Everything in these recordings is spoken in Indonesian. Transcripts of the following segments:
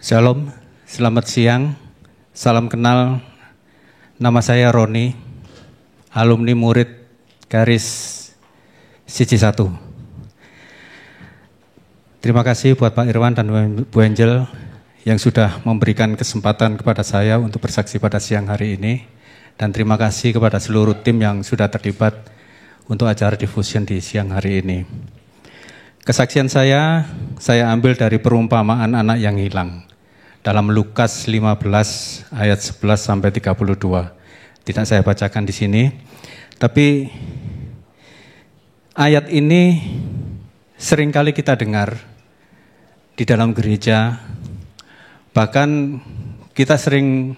Shalom, selamat siang, salam kenal, nama saya Roni, alumni murid garis CC1. Terima kasih buat Pak Irwan dan Bu Angel yang sudah memberikan kesempatan kepada saya untuk bersaksi pada siang hari ini. Dan terima kasih kepada seluruh tim yang sudah terlibat untuk acara Diffusion di siang hari ini. Kesaksian saya ambil dari perumpamaan anak yang hilang. Dalam Lukas 15 ayat 11 sampai 32. Tidak saya bacakan di sini. Tapi ayat ini seringkali kita dengar di dalam gereja. Bahkan kita sering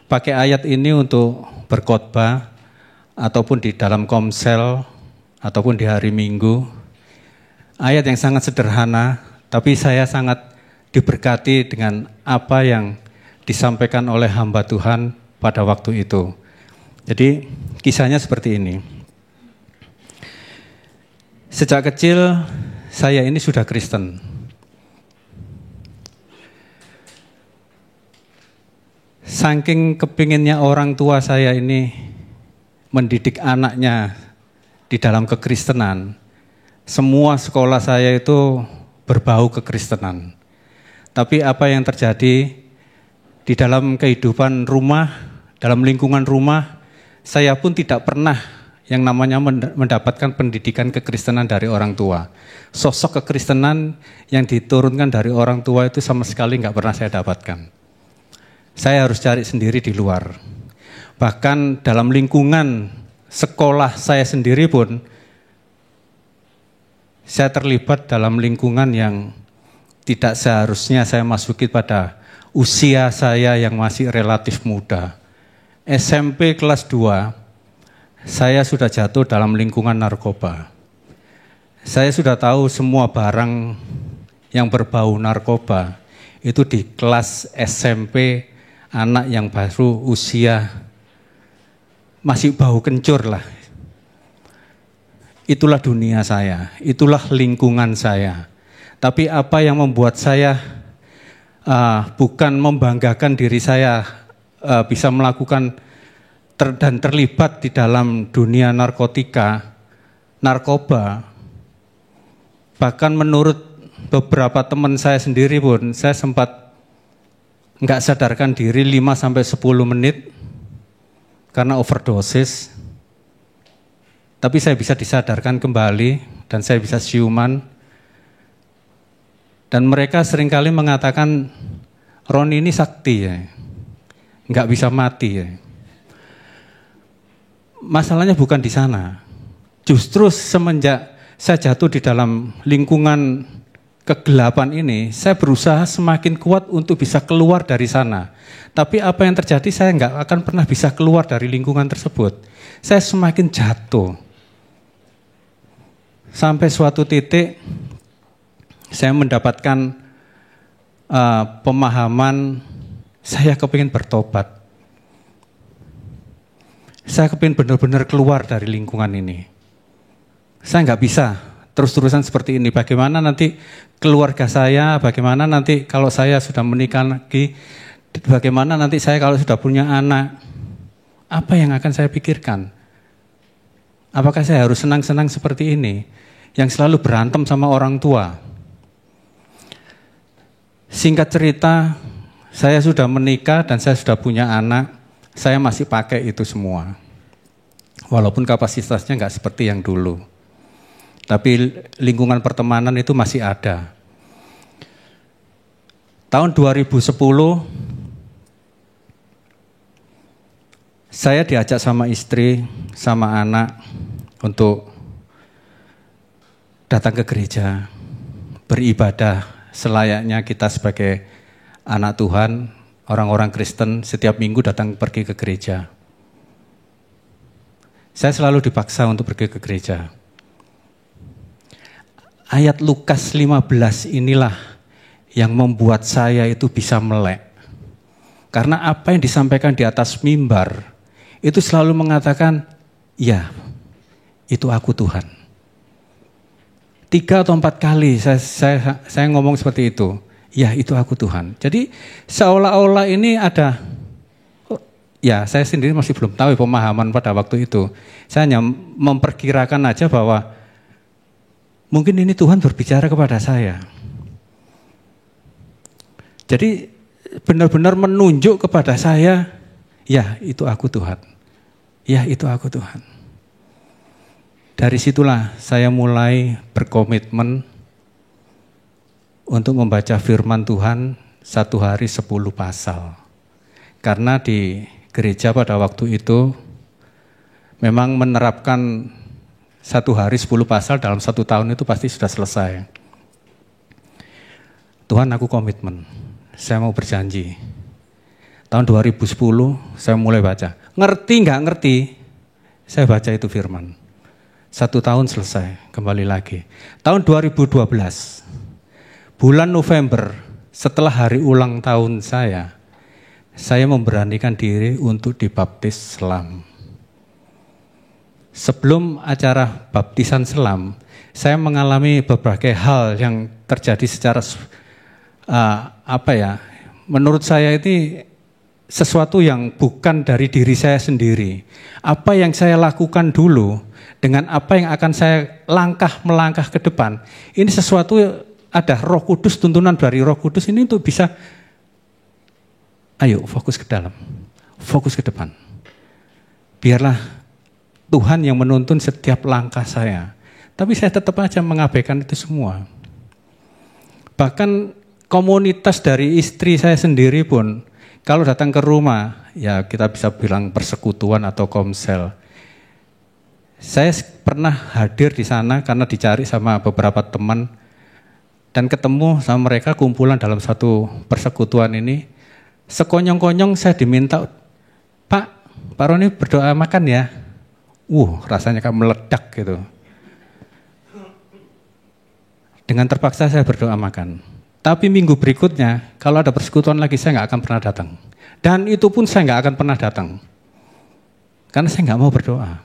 pakai ayat ini untuk berkhotbah ataupun di dalam komsel ataupun di hari Minggu. Ayat yang sangat sederhana, tapi saya sangat diberkati dengan apa yang disampaikan oleh hamba Tuhan pada waktu itu. Jadi kisahnya seperti ini. Sejak kecil saya ini sudah Kristen. Saking kepinginnya orang tua saya ini mendidik anaknya di dalam kekristenan. Semua sekolah saya itu berbau kekristenan. Tapi apa yang terjadi di dalam kehidupan rumah, dalam lingkungan rumah, saya pun tidak pernah yang namanya mendapatkan pendidikan kekristenan dari orang tua. Sosok kekristenan yang diturunkan dari orang tua itu sama sekali nggak pernah saya dapatkan. Saya harus cari sendiri di luar. Bahkan dalam lingkungan sekolah saya sendiri pun, saya terlibat dalam lingkungan yang tidak seharusnya saya masuki pada usia saya yang masih relatif muda. SMP kelas 2, saya sudah jatuh dalam lingkungan narkoba. Saya sudah tahu semua barang yang berbau narkoba itu di kelas SMP, anak yang baru usia masih bau kencur lah. Itulah dunia saya, itulah lingkungan saya. Tapi apa yang membuat saya bukan membanggakan diri saya bisa melakukan dan terlibat di dalam dunia narkotika, narkoba. Bahkan menurut beberapa teman saya sendiri pun, saya sempat nggak sadarkan diri 5-10 menit karena overdosis. Tapi saya bisa disadarkan kembali dan saya bisa siuman. Dan mereka seringkali mengatakan, Roni ini sakti ya, nggak bisa mati ya. Masalahnya bukan di sana. Justru semenjak saya jatuh di dalam lingkungan kegelapan ini, saya berusaha semakin kuat untuk bisa keluar dari sana. Tapi apa yang terjadi, saya nggak akan pernah bisa keluar dari lingkungan tersebut. Saya semakin jatuh. Sampai suatu titik, saya mendapatkan pemahaman, saya kepingin bertobat. Saya kepingin benar-benar keluar dari lingkungan ini. Saya nggak bisa terus-terusan seperti ini. Bagaimana nanti keluarga saya, bagaimana nanti kalau saya sudah menikah lagi, bagaimana nanti saya kalau sudah punya anak, apa yang akan saya pikirkan? Apakah saya harus senang-senang seperti ini, yang selalu berantem sama orang tua? Singkat cerita, saya sudah menikah dan saya sudah punya anak, saya masih pakai itu semua. Walaupun kapasitasnya nggak seperti yang dulu. Tapi lingkungan pertemanan itu masih ada. Tahun 2010, saya diajak sama istri, sama anak untuk datang ke gereja, beribadah selayaknya kita sebagai anak Tuhan, orang-orang Kristen setiap minggu datang pergi ke gereja. Saya selalu dipaksa untuk pergi ke gereja. Ayat Lukas 15 inilah yang membuat saya itu bisa melek. Karena apa yang disampaikan di atas mimbar, itu selalu mengatakan, ya, itu aku Tuhan. 3 atau 4 kali saya ngomong seperti itu. ya itu aku Tuhan. Jadi seolah-olah ini ada, ya saya sendiri masih belum tahu pemahaman pada waktu itu. Saya hanya memperkirakan aja bahwa mungkin ini Tuhan berbicara kepada saya. Jadi benar-benar menunjuk kepada saya, ya itu aku Tuhan. Ya itu aku Tuhan. Dari situlah saya mulai berkomitmen untuk membaca firman Tuhan 1 hari 10 pasal. Karena di gereja pada waktu itu memang menerapkan 1 hari 10 pasal dalam 1 tahun itu pasti sudah selesai. Tuhan, aku komitmen, saya mau berjanji. Tahun 2010 saya mulai baca. Ngerti nggak ngerti, saya baca itu firman. 1 tahun selesai, kembali lagi. Tahun 2012, bulan November, setelah hari ulang tahun saya memberanikan diri untuk dibaptis selam. Sebelum acara baptisan selam, saya mengalami berbagai hal yang terjadi secara menurut saya ini sesuatu yang bukan dari diri saya sendiri. Apa yang saya lakukan dulu dengan apa yang akan saya melangkah ke depan, ini sesuatu ada Roh Kudus, tuntunan dari Roh Kudus ini untuk bisa, ayo fokus ke dalam, fokus ke depan. Biarlah Tuhan yang menuntun setiap langkah saya. Tapi saya tetap aja mengabaikan itu semua. Bahkan komunitas dari istri saya sendiri pun, kalau datang ke rumah, ya kita bisa bilang persekutuan atau komsel. Saya pernah hadir di sana karena dicari sama beberapa teman, dan ketemu sama mereka kumpulan dalam satu persekutuan ini. Sekonyong-konyong saya diminta, Pak Roni berdoa makan ya. Rasanya kayak meledak gitu. Dengan terpaksa saya berdoa makan. Tapi minggu berikutnya, kalau ada persekutuan lagi, saya nggak akan pernah datang. Dan itu pun saya nggak akan pernah datang. Karena saya nggak mau berdoa.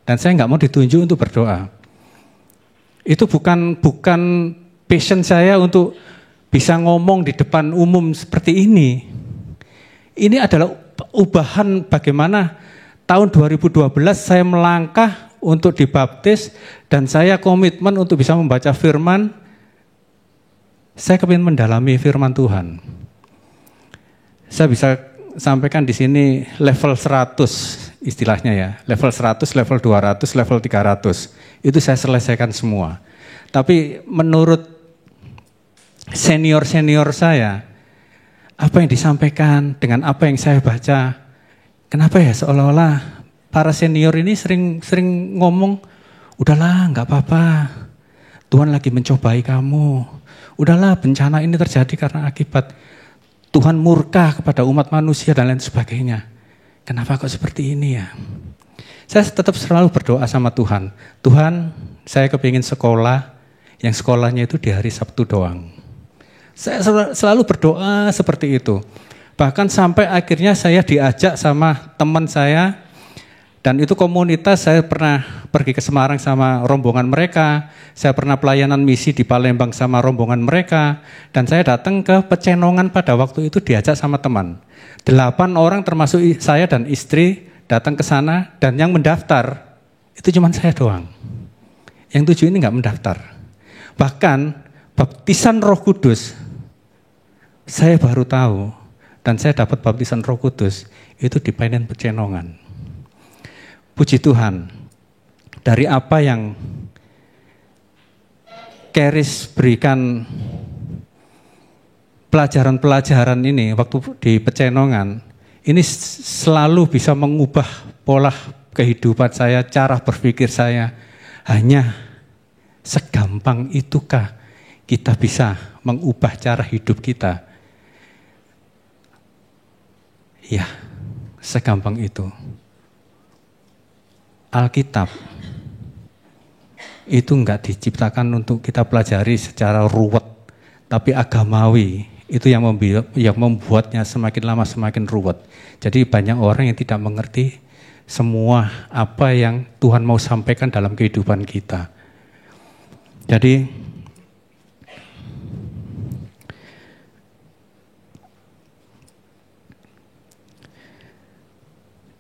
Dan saya nggak mau ditunjuk untuk berdoa. Itu bukan passion saya untuk bisa ngomong di depan umum seperti ini. Ini adalah ubahan bagaimana tahun 2012 saya melangkah untuk dibaptis. Dan saya komitmen untuk bisa membaca firman. Saya kepingin mendalami firman Tuhan. Saya bisa sampaikan di sini level 100 istilahnya ya. Level 100, level 200, level 300. Itu saya selesaikan semua. Tapi menurut senior-senior saya, apa yang disampaikan dengan apa yang saya baca, kenapa ya seolah-olah para senior ini sering ngomong, udahlah nggak apa-apa, Tuhan lagi mencobai kamu. Udahlah, bencana ini terjadi karena akibat Tuhan murka kepada umat manusia dan lain sebagainya. Kenapa kok seperti ini ya? Saya tetap selalu berdoa sama Tuhan. Tuhan, saya kepingin sekolah, yang sekolahnya itu di hari Sabtu doang. Saya selalu berdoa seperti itu. Bahkan sampai akhirnya saya diajak sama teman saya, dan itu komunitas. Saya pernah pergi ke Semarang sama rombongan mereka. Saya pernah pelayanan misi di Palembang sama rombongan mereka. Dan saya datang ke Pecenongan pada waktu itu diajak sama teman. 8 orang termasuk saya dan istri datang ke sana. Dan yang mendaftar itu cuma saya doang. Yang 7 ini nggak mendaftar. Bahkan baptisan Roh Kudus saya baru tahu. Dan saya dapat baptisan Roh Kudus itu di Painan Pecenongan. Puji Tuhan, dari apa yang Keris berikan pelajaran-pelajaran ini waktu di Pecenongan, ini selalu bisa mengubah pola kehidupan saya, cara berpikir saya. Hanya segampang itukah kita bisa mengubah cara hidup kita? Ya, segampang itu. Alkitab itu enggak diciptakan untuk kita pelajari secara ruwet, tapi agamawi itu yang membuatnya semakin lama semakin ruwet. Jadi banyak orang yang tidak mengerti semua apa yang Tuhan mau sampaikan dalam kehidupan kita. Jadi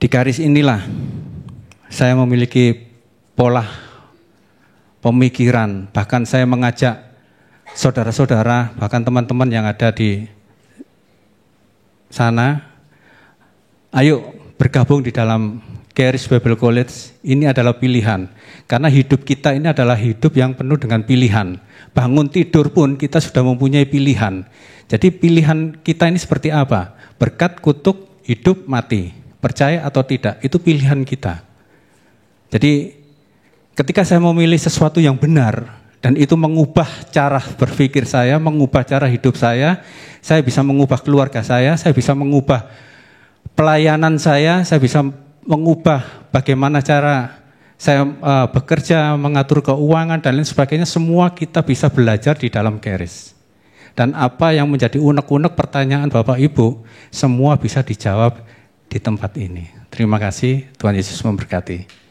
Di Charis inilah saya memiliki pola pemikiran, bahkan saya mengajak saudara-saudara, bahkan teman-teman yang ada di sana, ayo bergabung di dalam Charis Bible College. Ini adalah pilihan, karena hidup kita ini adalah hidup yang penuh dengan pilihan. Bangun tidur pun kita sudah mempunyai pilihan. Jadi pilihan kita ini seperti apa? Berkat, kutuk, hidup, mati, percaya atau tidak, itu pilihan kita. Jadi ketika saya memilih sesuatu yang benar, dan itu mengubah cara berpikir saya, mengubah cara hidup saya bisa mengubah keluarga saya bisa mengubah pelayanan saya bisa mengubah bagaimana cara saya bekerja, mengatur keuangan, dan lain sebagainya. Semua kita bisa belajar di dalam Charis. Dan apa yang menjadi unek-unek pertanyaan Bapak Ibu, semua bisa dijawab di tempat ini. Terima kasih, Tuhan Yesus memberkati.